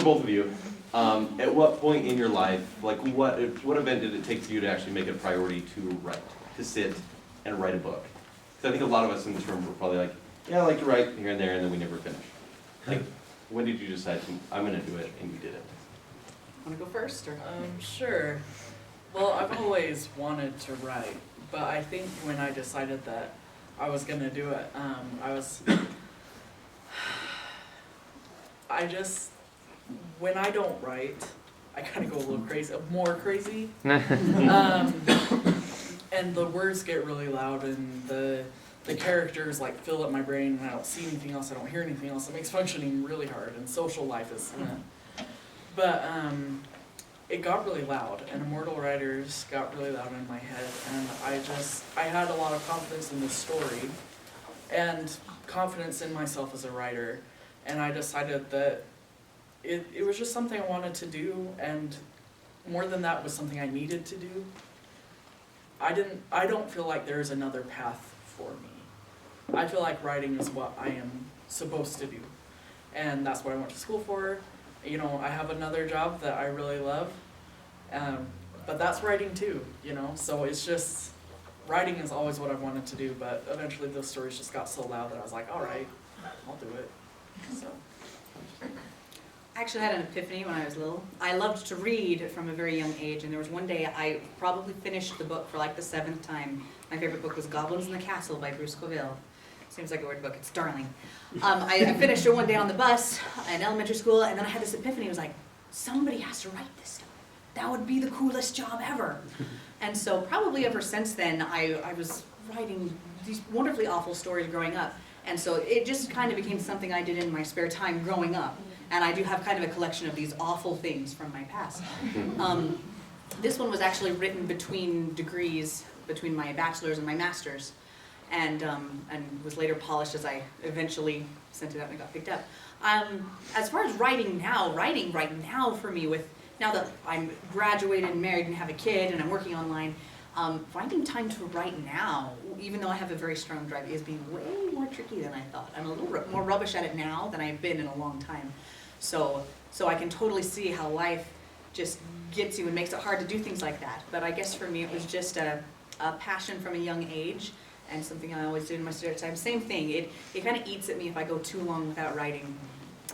both of you. At what point in your life, like what event did it take for you to actually make it a priority to write, to sit and write a book? Because I think a lot of us in this room were probably like, yeah, I like to write here and there, and then we never finish. Like, when did you decide I'm going to do it, and you did it? Want to go first, or? Sure. Well, I've always wanted to write, but I think when I decided that I was going to do it, when I don't write, I kind of go a little crazy, more crazy. And the words get really loud, and the characters like fill up my brain, and I don't see anything else, I don't hear anything else. It makes functioning really hard, and social life is, but it got really loud, and Immortal Writers got really loud in my head, and I had a lot of confidence in the story, and confidence in myself as a writer, and I decided that it was just something I wanted to do, and more than that, was something I needed to do. I don't feel like there is another path for me. I feel like writing is what I am supposed to do, and that's what I went to school for. You know, I have another job that I really love, but that's writing too, you know, so it's just, writing is always what I've wanted to do, but eventually those stories just got so loud that I was like, all right, I'll do it, so. I actually had an epiphany when I was little. I loved to read from a very young age, and there was one day I probably finished the book for like the 7th time. My favorite book was Goblins in the Castle by Bruce Coville. Seems like a weird book, it's darling. I finished it one day on the bus in elementary school, and then I had this epiphany. It was like, somebody has to write this stuff. That would be the coolest job ever. And so probably ever since then, I was writing these wonderfully awful stories growing up. And so it just kind of became something I did in my spare time growing up. And I do have kind of a collection of these awful things from my past. This one was actually written between degrees, between my bachelor's and my master's, and was later polished as I eventually sent it out and it got picked up. As far as writing right now for me, now that I'm graduated and married and have a kid and I'm working online, finding time to write now, even though I have a very strong drive, is being way more tricky than I thought. I'm a little more rubbish at it now than I've been in a long time. So I can totally see how life just gets you and makes it hard to do things like that. But I guess for me it was just a passion from a young age, and something I always did in my spare time. Same thing, it kind of eats at me if I go too long without writing.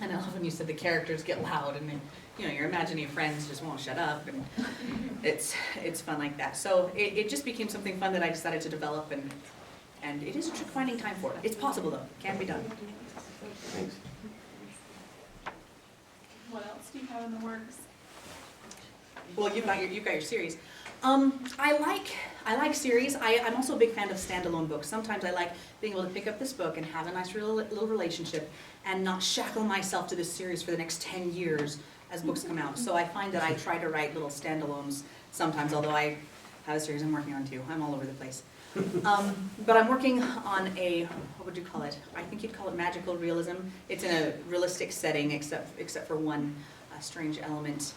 And I love when you said the characters get loud, and then, you know, your imaginary friends just won't shut up, and it's fun like that. So it just became something fun that I decided to develop, and it is a trick finding time for it. It's possible though, it can be done. Thanks. What else do you have in the works? Well, you've got your series. I like series. I'm also a big fan of standalone books. Sometimes I like being able to pick up this book and have a nice little relationship and not shackle myself to this series for the next 10 years as books come out. So I find that I try to write little standalones sometimes, although I have a series I'm working on too. I'm all over the place. But I'm working on what would you call it? I think you'd call it magical realism. It's in a realistic setting, except for one strange element.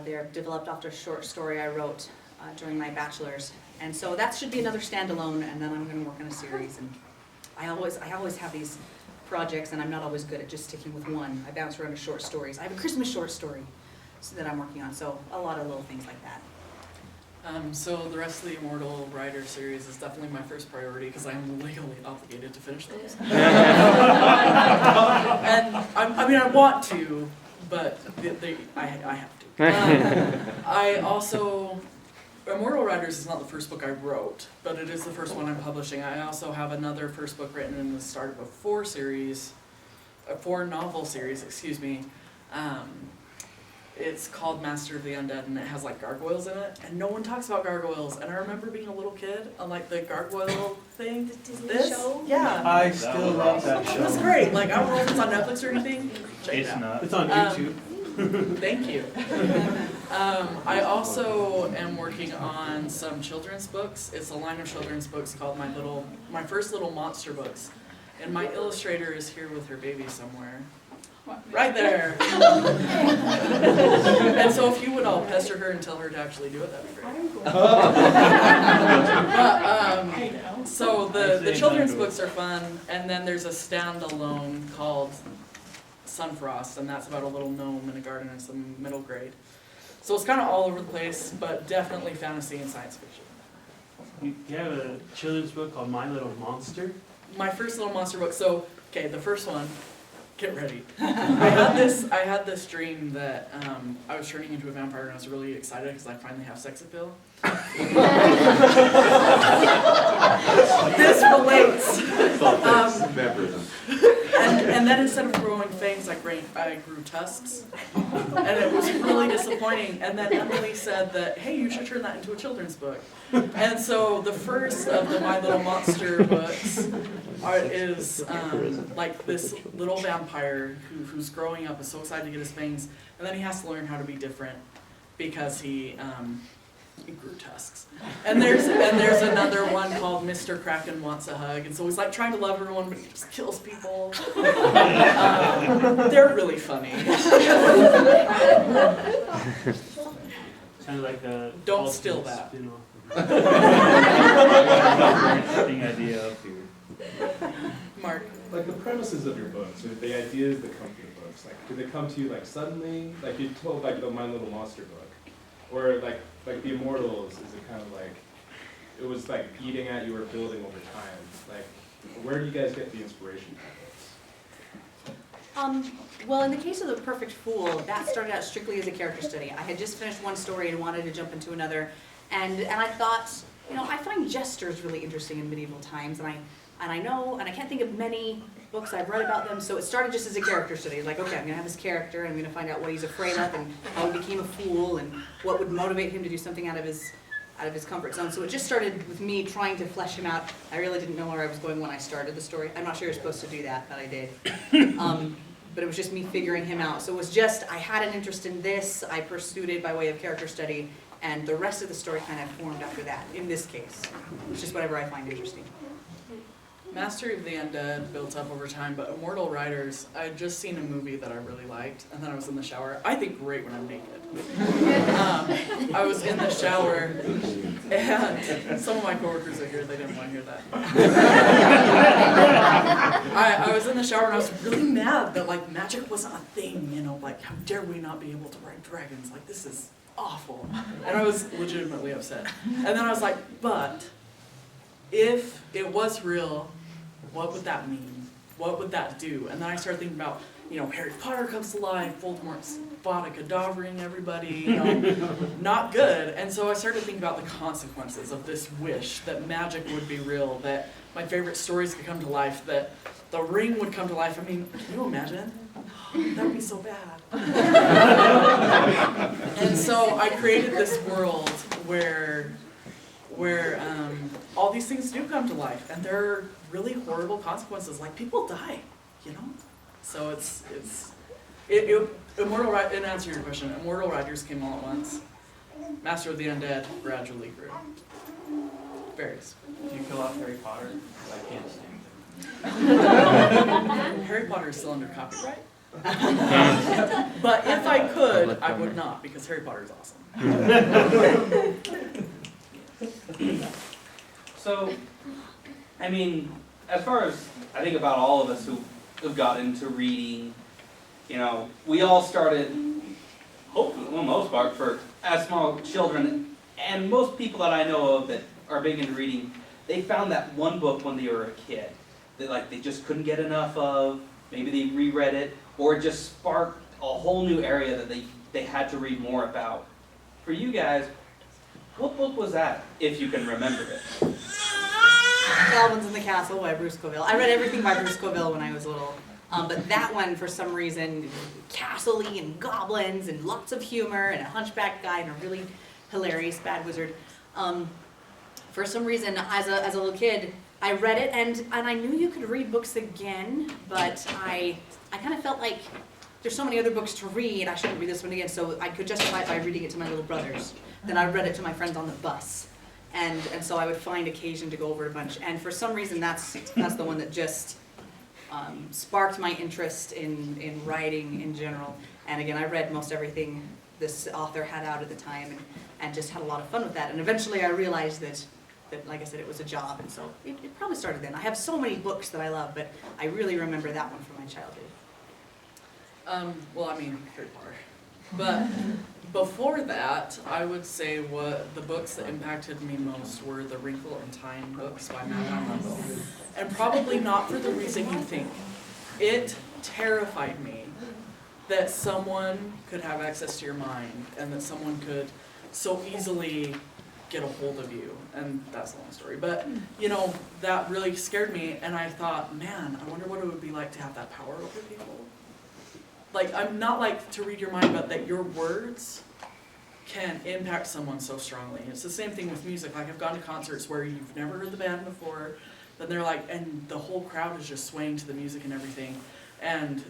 They're developed after a short story I wrote during my bachelor's, and so that should be another standalone. And then I'm going to work on a series. And I always have these projects, and I'm not always good at just sticking with one. I bounce around to short stories. I have a Christmas short story that I'm working on, so a lot of little things like that. So the rest of the Immortal Writer series is definitely my first priority because I'm legally obligated to finish those. And I want to, but I have to. I also, Immortal Writers is not the first book I wrote, but it is the first one I'm publishing. I also have another first book written in the start of a 4-novel series, excuse me. It's called Master of the Undead, and it has like gargoyles in it, and no one talks about gargoyles. And I remember being a little kid on like the gargoyle thing. The Disney show? Yeah. I still love that show. It was great. Like, I don't know if it's on Netflix or anything. Check it out. Not. It's on YouTube. Thank you. I also am working on some children's books. It's a line of children's books called my first little monster books. And my illustrator is here with her baby somewhere. Right there. And so if you would all pester her and tell her to actually do it, that'd be great. But, so the children's books are fun, and then there's a standalone called Sunfrost, and that's about a little gnome in a garden in some middle grade. So it's kind of all over the place, but definitely fantasy and science fiction. You have a children's book called My Little Monster. My first little monster book. So, okay, the first one. Get ready. I had this dream that I was turning into a vampire, and I was really excited because I finally have sex appeal. This relates. Vampirism. And then instead of growing fangs, I grew tusks. And it was really disappointing. And then Emily said that, hey, you should turn that into a children's book. And so the first of the My Little Monster books is like this little vampire who's growing up, is so excited to get his fangs, and then he has to learn how to be different because he grew tusks. And there's another one called Mr. Kraken Wants a Hug, and so he's like trying to love everyone, but he just kills people. They're really funny. Kind of like a Don't steal that. spin-off. Interesting idea up here. Mark. Like the premises of your books, or the ideas that come to your books, like do they come to you like suddenly? Like you told like the My Little Monster book, or like the Immortals, is it kind of like it was like eating at you or building over time? Like where do you guys get the inspiration from this? Well, in the case of The Perfect Fool, that started out strictly as a character study. I had just finished one story and wanted to jump into another, and I thought, you know, I find jesters really interesting in medieval times, and I can't think of many books I've read about them, so it started just as a character study. Like, okay, I'm gonna have this character, and I'm gonna find out what he's afraid of, and how he became a fool, and what would motivate him to do something out of his comfort zone. So it just started with me trying to flesh him out. I really didn't know where I was going when I started the story. I'm not sure you're supposed to do that, but I did. But it was just me figuring him out. So it was just, I had an interest in this, I pursued it by way of character study, and the rest of the story kind of formed after that, in this case. It's just whatever I find interesting. Mastery of the Undead built up over time, but Immortal Riders, I had just seen a movie that I really liked, and then I was in the shower. I think great when I'm naked. I was in the shower, and some of my coworkers are here, they didn't want to hear that. I was in the shower, and I was really mad that, like, magic wasn't a thing, you know, like, how dare we not be able to ride dragons, like, this is awful. And I was legitimately upset. And then I was like, but if it was real, what would that mean? What would that do? And then I started thinking about, you know, Harry Potter comes to life, Voldemort's Vada Kedavraing everybody, you know, not good. And so I started thinking about the consequences of this wish that magic would be real, that my favorite stories could come to life, that the ring would come to life. I mean, can you imagine? That would be so bad. And so I created this world where all these things do come to life, and there are really horrible consequences, like people die, you know? So in answer to your question, Immortal Riders came all at once. Master of the Undead gradually grew. Varies. Do you kill off Harry Potter? 'Cause I can't stand him. Harry Potter is still under copyright. But if I could, I would not, because Harry Potter is awesome. So, I mean, as far as I think about all of us who've got into reading, you know, we all started, hopefully, for the most part, as small children, and most people that I know of that are big into reading, they found that one book when they were a kid that like they just couldn't get enough of. Maybe they reread it, or it just sparked a whole new area that they had to read more about. For you guys, what book was that, if you can remember it? Goblins in the Castle by Bruce Coville. I read everything by Bruce Coville when I was little. But that one, for some reason, castle-y and goblins and lots of humor and a hunchback guy and a really hilarious bad wizard. For some reason, as a little kid, I read it and I knew you could read books again, but I kind of felt like there's so many other books to read, I shouldn't read this one again, so I could justify it by reading it to my little brothers. Then I read it to my friends on the bus. And so I would find occasion to go over it a bunch. And for some reason, that's the one that just sparked my interest in writing in general. And again, I read most everything this author had out at the time and just had a lot of fun with that. And eventually I realized that like I said, it was a job. And so it probably started then. I have so many books that I love, but I really remember that one from my childhood. Well, I mean, Harry Potter. But before that, I would say what the books that impacted me most were the Wrinkle in Time books by Matt Randall. And probably not for the reason you think. It terrified me that someone could have access to your mind and that someone could so easily get a hold of you. And that's a long story. But, you know, that really scared me, and I thought, man, I wonder what it would be like to have that power over people. Like, I'm not like to read your mind, but that your words can impact someone so strongly. It's the same thing with music. Like, I've gone to concerts where you've never heard the band before, then they're like, and the whole crowd is just swaying to the music and everything. And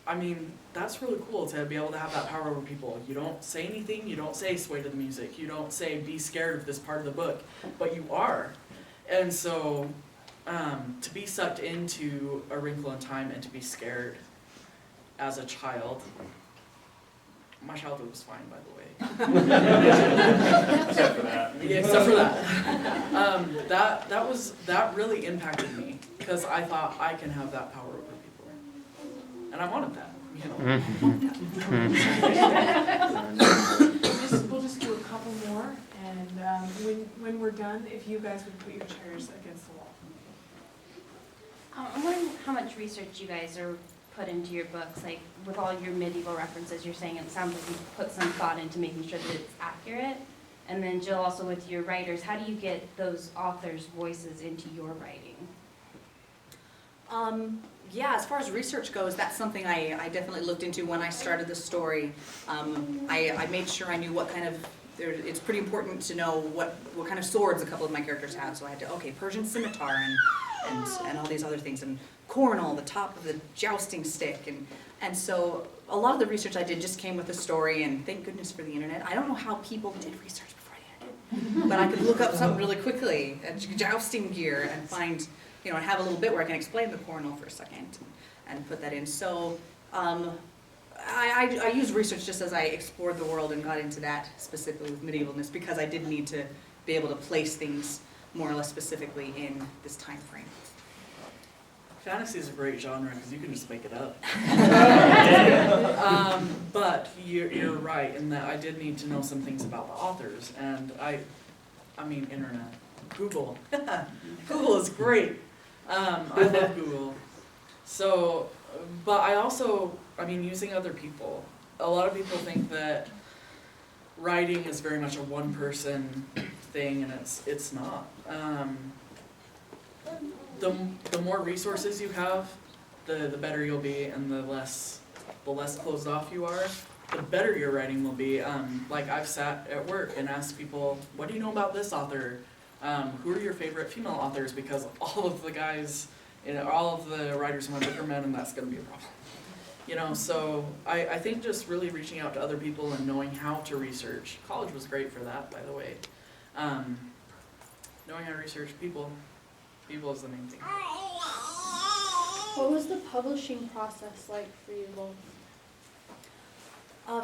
I mean, that's really cool to be able to have that power over people. You don't say anything, you don't say sway to the music, you don't say be scared of this part of the book, but you are. And so, to be sucked into A Wrinkle in Time and to be scared as a child, my childhood was fine, by the way. Except for that. Yeah, except for that. That really impacted me because I thought I can have that power over people, and I wanted that. You know. We'll just do a couple more, and when we're done, if you guys would put your chairs against the wall. I'm wondering how much research you guys are put into your books, like with all your medieval references. You're saying it sounds like you put some thought into making sure that it's accurate. And then Jill, also with your writers, how do you get those authors' voices into your writing? Yeah, as far as research goes, that's something I definitely looked into when I started the story. I made sure I knew what kind of, it's pretty important to know what kind of swords a couple of my characters have. So I had to, okay, Persian scimitar and all these other things, and cornel, the top of the jousting stick. And so a lot of the research I did just came with the story, and thank goodness for the internet. I don't know how people did research before the internet, but I could look up something really quickly, jousting gear, and find, you know, I have a little bit where I can explain the cornel for a second and put that in. So I used research just as I explored the world and got into that specifically with medievalness, because I did need to be able to place things more or less specifically in this time frame. Fantasy is a great genre because you can just make it up. But you're right in that I did need to know some things about the authors, and I mean internet, Google. Google is great. I love Google. So, but I mean using other people. A lot of people think that writing is very much a one-person thing, and it's not. The more resources you have, the better you'll be, and the less closed off you are, the better your writing will be. Like I've sat at work and asked people, what do you know about this author? Who are your favorite female authors? Because all of the guys, all of the writers in my book are men, and that's going to be a problem. You know, so I think just really reaching out to other people and knowing how to research. College was great for that, by the way. Knowing how to research people is the main thing. What was the publishing process like for you both?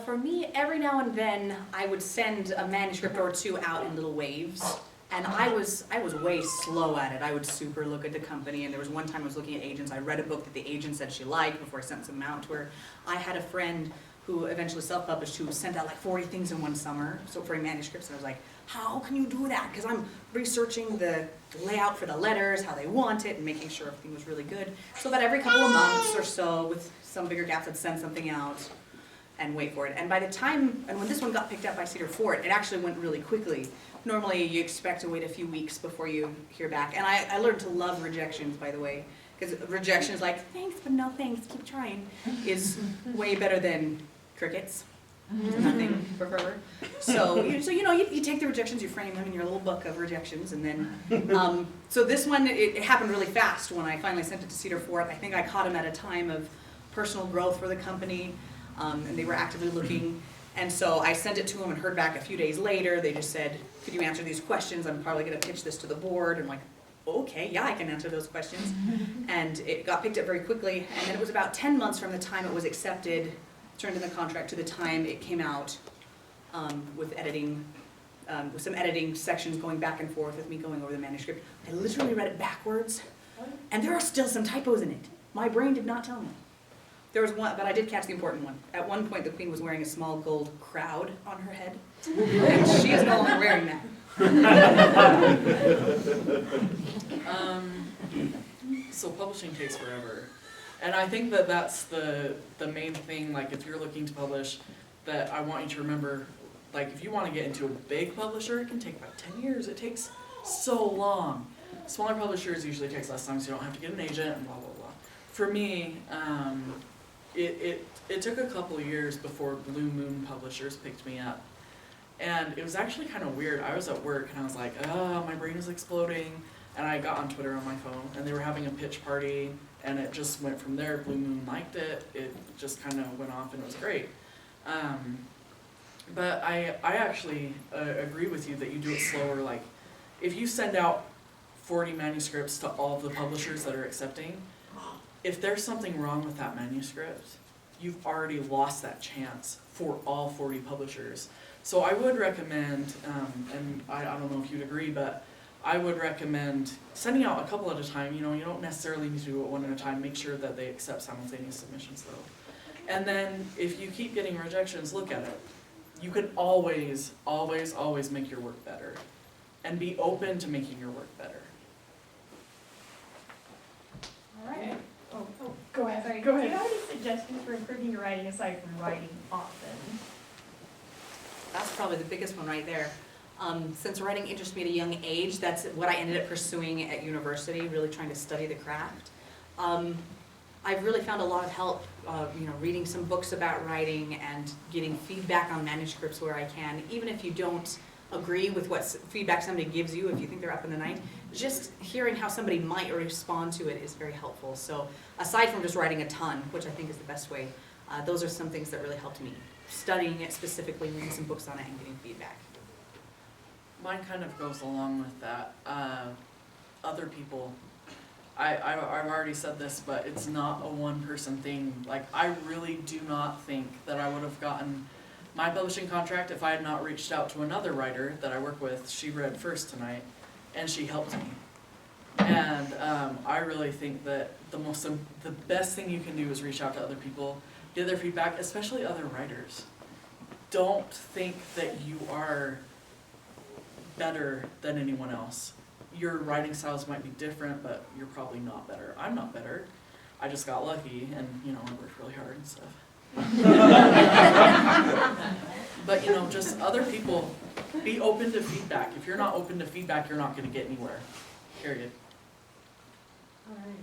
For me, every now and then, I would send a manuscript or two out in little waves, and I was way slow at it. I would super look at the company, and there was one time I was looking at agents. I read a book that the agent said she liked before I sent some out to her. I had a friend who eventually self-published who sent out like 40 things in one summer, so for manuscripts, and I was like, how can you do that? Because I'm researching the layout for the letters, how they want it, and making sure everything was really good. So that every couple of months or so, with some bigger gaps, I'd send something out and wait for it. And by the time, and when this one got picked up by Cedar Fort, it actually went really quickly. Normally you expect to wait a few weeks before you hear back. And I learned to love rejections, by the way, because rejection is like, thanks, but no thanks, keep trying, is way better than crickets. Nothing for forever. So you take the rejections, you frame them in your little book of rejections, and then, so this one, it happened really fast when I finally sent it to Cedar Fort. I think I caught him at a time of personal growth for the company, and they were actively looking. And so I sent it to them and heard back a few days later. They just said, could you answer these questions? I'm probably going to pitch this to the board. And I'm like, okay, yeah, I can answer those questions. And it got picked up very quickly. And then it was about 10 months from the time it was accepted, turned in the contract, to the time it came out, with editing, with some editing sections going back and forth with me going over the manuscript. I literally read it backwards, and there are still some typos in it. My brain did not tell me. There was one, but I did catch the important one. At one point, the queen was wearing a small gold crowd on her head, and she is no longer wearing that. So publishing takes forever. And I think that that's the main thing, like if you're looking to publish, that I want you to remember, like if you want to get into a big publisher, it can take about 10 years. It takes so long. Smaller publishers usually takes less time, so you don't have to get an agent and blah, blah, blah. For me, it took a couple of years before Blue Moon Publishers picked me up. And it was actually kind of weird. I was at work and I was like, oh, my brain is exploding. And I got on Twitter on my phone and they were having a pitch party and it just went from there. Blue Moon liked it. It just kind of went off and it was great. But I actually agree with you that you do it slower. Like if you send out 40 manuscripts to all of the publishers that are accepting, if there's something wrong with that manuscript, you've already lost that chance for all 40 publishers. So I would recommend, and I don't know if you'd agree, but I would recommend sending out a couple at a time. You know, you don't necessarily need to do it one at a time. Make sure that they accept simultaneous submissions though. And then if you keep getting rejections, look at it. You can always, always, always make your work better. And be open to making your work better. All right. Oh, Go ahead. sorry. Go Do you ahead. have any suggestions for improving your writing aside from writing often? That's probably the biggest one right there. Since writing interests me at a young age, that's what I ended up pursuing at university, really trying to study the craft. I've really found a lot of help, reading some books about writing and getting feedback on manuscripts where I can. Even if you don't agree with what feedback somebody gives you, if you think they're up in the night, just hearing how somebody might respond to it is very helpful. So aside from just writing a ton, which I think is the best way, those are some things that really helped me. Studying it specifically, reading some books on it, and getting feedback. Mine kind of goes along with that. Other people, I've already said this, but it's not a one-person thing. Like, I really do not think that I would have gotten my publishing contract if I had not reached out to another writer that I work with. She read first tonight, and she helped me. And I really think that the best thing you can do is reach out to other people, get their feedback, especially other writers. Don't think that you are better than anyone else. Your writing styles might be different, but you're probably not better. I'm not better. I just got lucky and, I worked really hard and stuff. But, just other people, be open to feedback. If you're not open to feedback, you're not going to get anywhere. Period. All right.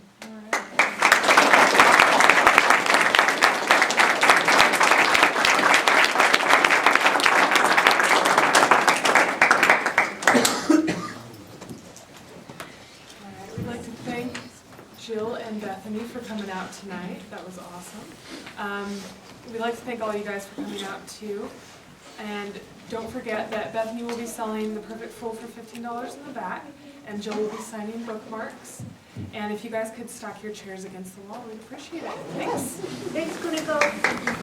We'd like to thank Jill and Bethany for coming out tonight. That was awesome. We'd like to thank all you guys for coming out too. And don't forget that Bethany will be selling The Perfect Fool for $15 in the back, and Jill will be signing bookmarks. And if you guys could stack your chairs against the wall, we'd appreciate it. Thanks. Thanks, Kuniko.